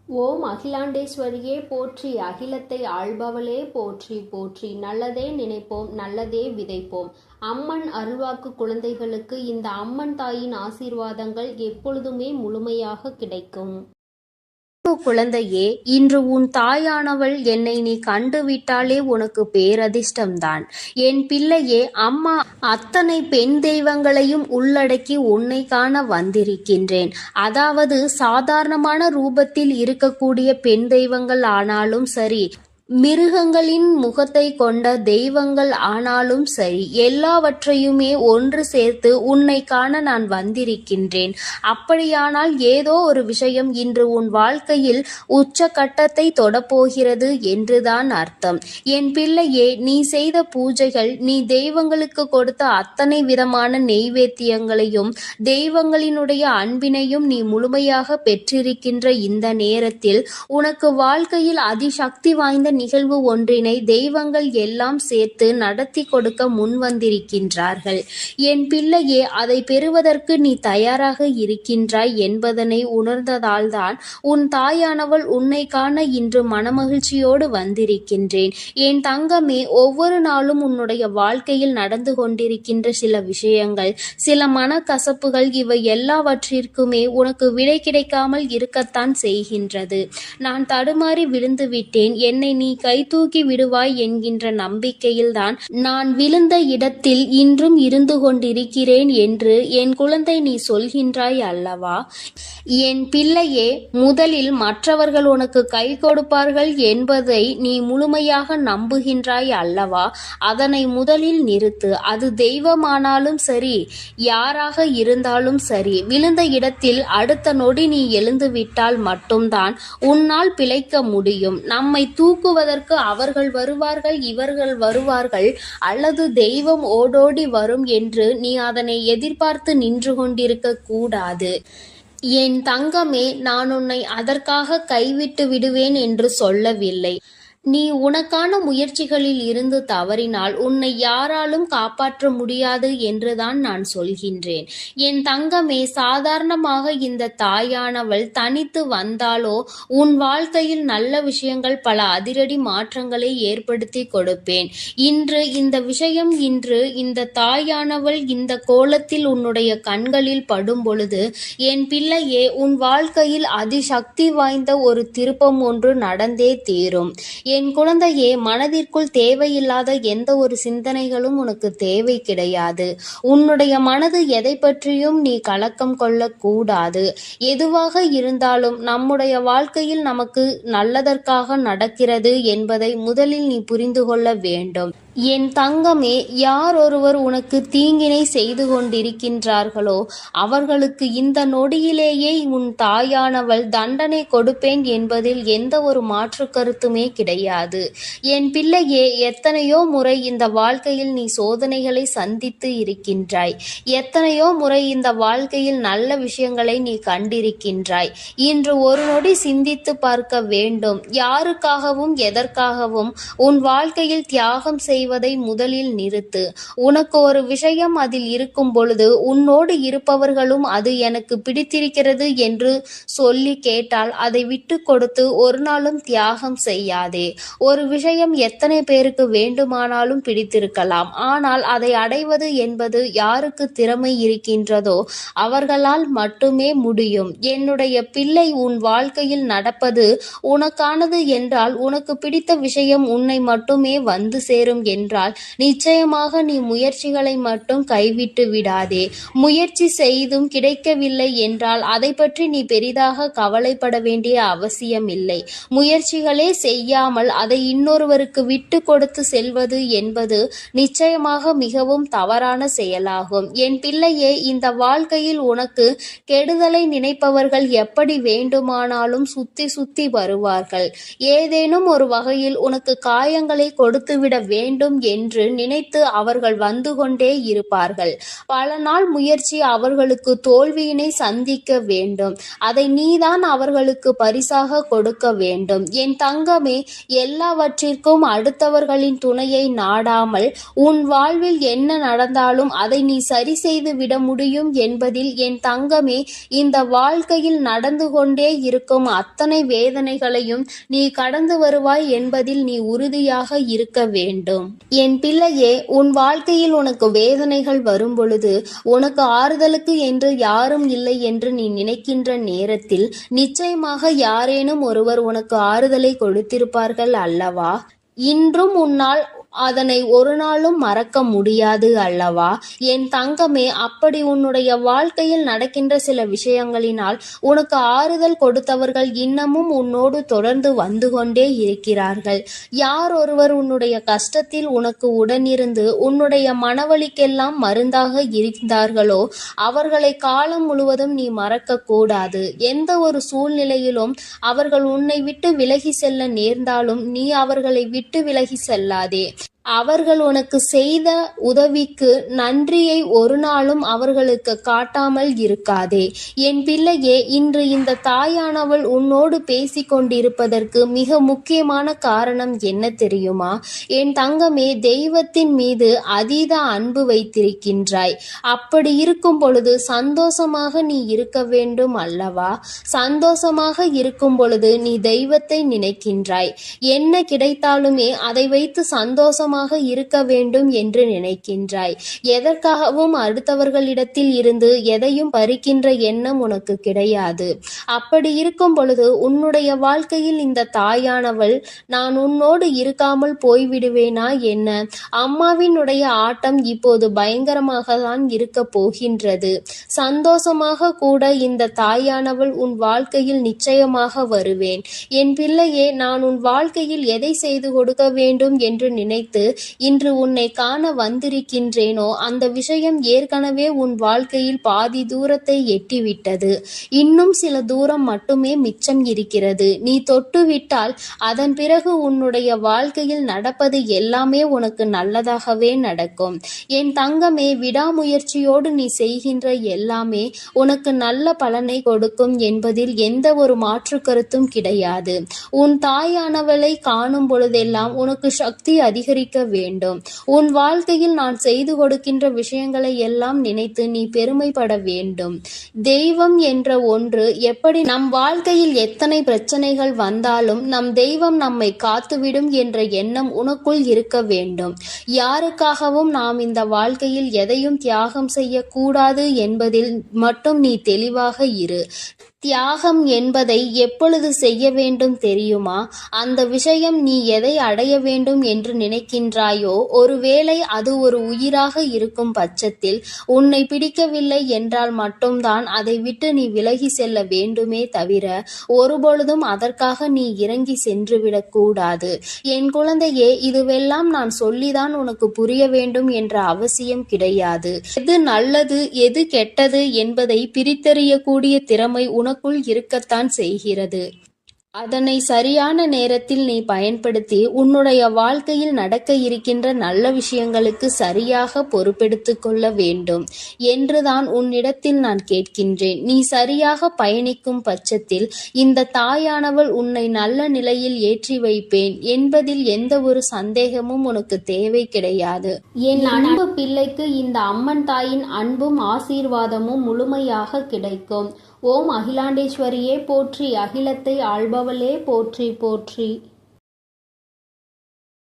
ஓம் அகிலாண்டேஸ்வரியே போற்றி, அகிலத்தை ஆள்பவளே போற்றி போற்றி. நல்லதே நினைப்போம், நல்லதே விதைப்போம். அம்மன் அருள்வாக்கு குழந்தைகளுக்கு இந்த அம்மன் தாயின் ஆசீர்வாதங்கள் எப்பொழுதுமே முழுமையாக கிடைக்கும். குழந்தையே, இன்று உன் தாயானவள் என்னை நீ கண்டுவிட்டாலே உனக்கு பேரதிர்ஷ்டம்தான். என் பிள்ளையே, அம்மா அத்தனை பெண் தெய்வங்களையும் உள்ளடக்கி உன்னை காண வந்திருக்கின்றேன். அதாவது சாதாரணமான ரூபத்தில் இருக்கக்கூடிய பெண் தெய்வங்கள் ஆனாலும் சரி, மிருகங்களின் முகத்தை கொண்ட தெய்வங்கள் ஆனாலும் சரி, எல்லாவற்றையுமே ஒன்று சேர்த்து உன்னை காண நான் வந்திருக்கின்றேன். அப்படியானால் ஏதோ ஒரு விஷயம் இன்று உன் வாழ்க்கையில் உச்சகட்டத்தை தொடப்போகிறது என்றுதான் அர்த்தம். என் பிள்ளையே, நீ செய்த பூஜைகள், நீ தெய்வங்களுக்கு கொடுத்த அத்தனை விதமான நெய்வேத்தியங்களையும் தெய்வங்களினுடைய அன்பினையும் நீ முழுமையாக பெற்றிருக்கின்ற இந்த நேரத்தில் உனக்கு வாழ்க்கையில் அதிசக்தி வாய்ந்த நிகழ்வு ஒன்றினை தெய்வங்கள் எல்லாம் சேர்த்து நடத்தி கொடுக்க முன்வந்திருக்கின்றார்கள். என் பிள்ளையே, அதை பெறுவதற்கு நீ தயாராக இருக்கின்றாய் என்பதனை உணர்ந்ததால்தான் உன் தாயானவள் உன்னை காண இன்று மனமகிழ்ச்சியோடு வந்திருக்கின்றேன். என் தங்கமே, ஒவ்வொரு நாளும் உன்னுடைய வாழ்க்கையில் நடந்து கொண்டிருக்கின்ற சில விஷயங்கள், சில மனக்கசப்புகள், இவை எல்லாவற்றிற்குமே உனக்கு விடை கிடைக்காமல் இருக்கத்தான் செய்கின்றது. நான் தடுமாறி விழுந்து விட்டேன், என்னை நீ கை தூக்கி விடுவாய் என்கின்ற நம்பிக்கையில்தான் நான் விழுந்த இடத்தில் இன்றும் இருந்து கொண்டிருக்கிறேன் என்று என் குழந்தை நீ சொல்கின்றாய் அல்லவா? என் பிள்ளையே, முதலில் மற்றவர்கள் உனக்கு கை கொடுப்பார்கள் என்பதை நீ முழுமையாக நம்புகின்றாய் அல்லவா? அதனை முதலில் நிறுத்து. அது தெய்வமானாலும் சரி, யாராக இருந்தாலும் சரி, விழுந்த இடத்தில் அடுத்த நொடி நீ எழுந்து விட்டால் மட்டும்தான் உன்னால் பிழைக்க முடியும். நம்மை தூக்குவதற்கு அவர்கள் வருவார்கள், இவர்கள் வருவார்கள், அல்லது தெய்வம் ஓடோடி வரும் என்று நீ அதனை எதிர்பார்த்து நின்று கொண்டிருக்க கூடாது. என் தங்கமே, நான் உன்னை அதற்காக கைவிட்டு விடுவேன் என்று சொல்லவில்லை. நீ உனக்கான முயற்சிகளில் இருந்து தவறினால் உன்னை யாராலும் காப்பாற்ற முடியாது என்றுதான் நான் சொல்கின்றேன். என் தங்கமே, சாதாரணமாக இந்த தாயானவள் தனித்து வந்தாலோ உன் வாழ்க்கையில் நல்ல விஷயங்கள், பல அதிரடி மாற்றங்களை ஏற்படுத்தி கொடுப்பேன். இன்று இந்த தாயானவள் இந்த கோலத்தில் உன்னுடைய கண்களில் படும் பொழுது, என் பிள்ளையே, உன் வாழ்க்கையில் அதிசக்தி வாய்ந்த ஒரு திருப்பம் ஒன்று நடந்தே தீரும். என் குழந்தையே, மனதிற்குள் தேவையில்லாத எந்த ஒரு சிந்தனைகளும் உனக்கு தேவை கிடையாது. உன்னுடைய மனது எதை பற்றியும் நீ கலக்கம் கொள்ளக்கூடாது. எதுவாக இருந்தாலும் நம்முடைய வாழ்க்கையில் நமக்கு நல்லதற்காக நடக்கிறது என்பதை முதலில் நீ புரிந்து கொள்ள வேண்டும். என் தங்கமே, யார் ஒருவர் உனக்கு தீங்கினை செய்து கொண்டிருக்கின்றார்களோ அவர்களுக்கு இந்த நொடியிலேயே உன் தாயானவள் தண்டனை கொடுப்பேன் என்பதில் எந்த ஒரு மாற்று கருத்துமே கிடையாது. என் பிள்ளையே, எத்தனையோ முறை இந்த வாழ்க்கையில் நீ சோதனைகளை சந்தித்து இருக்கின்றாய். எத்தனையோ முறை இந்த வாழ்க்கையில் நல்ல விஷயங்களை நீ கண்டிருக்கின்றாய். இன்று ஒரு நொடி சிந்தித்து பார்க்க வேண்டும். யாருக்காகவும் எதற்காகவும் உன் வாழ்க்கையில் தியாகம் செய்வதை முதலில் நிறுத்து. உனக்கு ஒரு விஷயம் அதில் இருக்கும் பொழுது உன்னோடு இருப்பவர்களும் அது எனக்கு பிடித்திருக்கிறது என்று சொல்லி கேட்டால் அதை விட்டு கொடுத்து ஒரு நாளும் தியாகம் செய்யாதே. ஒரு விஷயம் எத்தனை பேருக்கு வேண்டுமானாலும் பிடித்திருக்கலாம். ஆனால் அதை அடைவது என்பது யாருக்கு திறமை இருக்கின்றதோ அவர்களால் மட்டுமே முடியும். என்னுடைய பிள்ளை, உன் வாழ்க்கையில் நடப்பது உனக்கானது என்றால், உனக்கு பிடித்த விஷயம் உன்னை மட்டுமே வந்து சேரும் என்றால் நிச்சயமாக நீ முயற்சிகளை மட்டும் கைவிட்டு விடாதே. முயற்சி செய்தும் கிடைக்கவில்லை என்றால் அதை பற்றி நீ பெரிதாக கவலைப்பட வேண்டிய அவசியம் இல்லை. முயற்சிகளே செய்யாமல் அதை இன்னொருவருக்கு விட்டு கொடுத்து செல்வது என்பது நிச்சயமாக மிகவும் தவறான செயலாகும். என் பிள்ளையே, இந்த வாழ்க்கையில் உனக்கு கெடுதலை நினைப்பவர்கள் எப்படி வேண்டுமானாலும் சுத்தி சுத்தி வருவார்கள். ஏதேனும் ஒரு வகையில் உனக்கு காயங்களை கொடுத்துவிட வேண்டும் என்று நினைத்து அவர்கள் வந்து கொண்டே இருப்பார்கள். பல நாள் முயற்சி அவர்களுக்கு தோல்வியினை சந்திக்க வேண்டும். அதை நீதான் அவர்களுக்கு பரிசாக கொடுக்க வேண்டும். என் தங்கமே, எல்லாவற்றிற்கும் அடுத்தவர்களின் துணையை நாடாமல் உன் வாழ்வில் என்ன நடந்தாலும் அதை நீ சரி செய்து விட முடியும் என்பதில் என் தங்கமே, இந்த வாழ்க்கையில் நடந்து கொண்டே இருக்கும் அத்தனை வேதனைகளையும் நீ கடந்து வருவாய் என்பதில் நீ உறுதியாக இருக்க வேண்டும். என் பிள்ளையே, உன் வாழ்க்கையில் உனக்கு வேதனைகள் வரும் பொழுது உனக்கு ஆறுதலுக்கு என்று யாரும் இல்லை என்று நீ நினைக்கின்ற நேரத்தில் நிச்சயமாக யாரேனும் ஒருவர் உனக்கு ஆறுதலை கொடுத்திருப்பார்கள் அல்லவா? இன்றும் உன்னால் அதனை ஒரு நாளும் மறக்க முடியாது அல்லவா? என் தங்கமே, அப்படி உன்னுடைய வாழ்க்கையில் நடக்கின்ற சில விஷயங்களினால் உனக்கு ஆறுதல் கொடுத்தவர்கள் இன்னமும் உன்னோடு தொடர்ந்து வந்து கொண்டே இருக்கிறார்கள். யார் ஒருவர் உன்னுடைய கஷ்டத்தில் உனக்கு உடனிருந்து உன்னுடைய மனவலிக்கெல்லாம் மருந்தாக இருந்தார்களோ அவர்களை காலம் முழுவதும் நீ மறக்க கூடாது. எந்த ஒரு சூழ்நிலையிலும் அவர்கள் உன்னை விட்டு விலகி செல்ல நேர்ந்தாலும் நீ அவர்களை விட்டு விலகி செல்லாதே. அவர்கள் உனக்கு செய்த உதவிக்கு நன்றியை ஒரு நாளும் அவர்களுக்கு காட்டாமல் இருக்காதே. என் பிள்ளையே, இன்று இந்த தாயானவள் உன்னோடு பேசிக் கொண்டிருப்பதற்கு மிக முக்கியமான காரணம் என்ன தெரியுமா? என் தங்கமே, தெய்வத்தின் மீது அதீத அன்பு வைத்திருக்கின்றாய். அப்படி இருக்கும் பொழுது சந்தோஷமாக நீ இருக்க வேண்டும் அல்லவா? சந்தோஷமாக இருக்கும் பொழுது நீ தெய்வத்தை நினைக்கின்றாய். என்ன கிடைத்தாலுமே அதை வைத்து சந்தோஷமாக இருக்க வேண்டும் என்று நினைக்கின்றாய். எதற்காகவும் அடுத்தவர்களிடத்தில் இருந்து எதையும் பறிக்கின்ற எண்ணம் உனக்கு கிடையாது. அப்படி இருக்கும் பொழுது உன்னுடைய வாழ்க்கையில் இந்த தாயானவள் நான் உன்னோடு இருக்காமல் போய்விடுவேனா என்ன? அம்மாவினுடைய ஆட்டம் இப்போது பயங்கரமாக தான் இருக்க போகின்றது. சந்தோஷமாக கூட இந்த தாயானவள் உன் வாழ்க்கையில் நிச்சயமாக வருவேன். என் பிள்ளையே, நான் உன் வாழ்க்கையில் எதை செய்து கொடுக்க வேண்டும் என்று நினைத்து இன்று உன்னை காண வந்திருக்கின்றேனோ அந்த விஷயம் ஏற்கனவே உன் வாழ்க்கையில் பாதி தூரத்தை எட்டிவிட்டது. இன்னும் சில தூரம் மட்டுமே மிச்சம் இருக்கிறது. நீ தொட்டுவிட்டால் அதன் பிறகு உன்னுடைய வாழ்க்கையில் நடப்பது எல்லாமே உனக்கு நல்லதாகவே நடக்கும். என் தங்கமே, விடாமுயற்சியோடு நீ செய்கின்ற எல்லாமே உனக்கு நல்ல பலனை கொடுக்கும் என்பதில் எந்த ஒரு மாற்று கருத்தும் கிடையாது. உன் தாயானவளை காணும் பொழுதெல்லாம் உனக்கு சக்தி அதிகரிக்க வேண்டும். உன் வாழ்க்கையில் நான் செய்து கொடுக்கின்ற விஷயங்களை எல்லாம் நினைத்து நீ பெருமைப்பட வேண்டும். தெய்வம் என்ற ஒன்று எப்படி நம் வாழ்க்கையில் எத்தனை பிரச்சனைகள் வந்தாலும் நம் தெய்வம் நம்மை காத்துவிடும் என்ற எண்ணம் உனக்குள் இருக்க வேண்டும். யாருக்காகவும் நாம் இந்த வாழ்க்கையில் எதையும் தியாகம் செய்யக்கூடாது என்பதில் மட்டும் நீ தெளிவாக இரு. தியாகம் என்பதை எப்பொழுது செய்ய வேண்டும் தெரியுமா? அந்த விஷயம் நீ எதை அடைய வேண்டும் என்று நினைக்கின்றாயோ ஒருவேளை அது ஒரு உயிராக இருக்கும் பட்சத்தில் உன்னை பிடிக்கவில்லை என்றால் மட்டும்தான் அதை விட்டு நீ விலகி செல்ல வேண்டுமே தவிர ஒருபொழுதும் அதற்காக நீ இறங்கி சென்றுவிடக் கூடாது. என் குழந்தையே, இதுவெல்லாம் நான் சொல்லிதான் உனக்கு புரிய வேண்டும் என்ற அவசியம் கிடையாது. எது நல்லது எது கெட்டது என்பதை பிரித்தறியக்கூடிய திறமை உனக்குள் இருக்கத்தான் செய்கிறது. அதனை சரியான நேரத்தில் நீ பயன்படுத்தி உன்னுடைய வாழ்க்கையில் நடக்க இருக்கின்ற நல்ல விஷயங்களுக்கு சரியாக பொறுப்பெடுத்து கொள்ள வேண்டும் என்றுதான் உன்னிடத்தில் நான் கேட்கின்றேன். நீ சரியாக பயணிக்கும் பட்சத்தில் இந்த தாயானவள் உன்னை நல்ல நிலையில் ஏற்றி வைப்பேன் என்பதில் எந்த ஒரு சந்தேகமும் உனக்கு தேவை கிடையாது. என் அன்பு பிள்ளைக்கு இந்த அம்மன் தாயின் அன்பும் ஆசீர்வாதமும் முழுமையாக கிடைக்கும். ஓம் அகிலாண்டேஸ்வரியே போற்றி, அகிலத்தை ஆள்பவளே போற்றி போற்றி.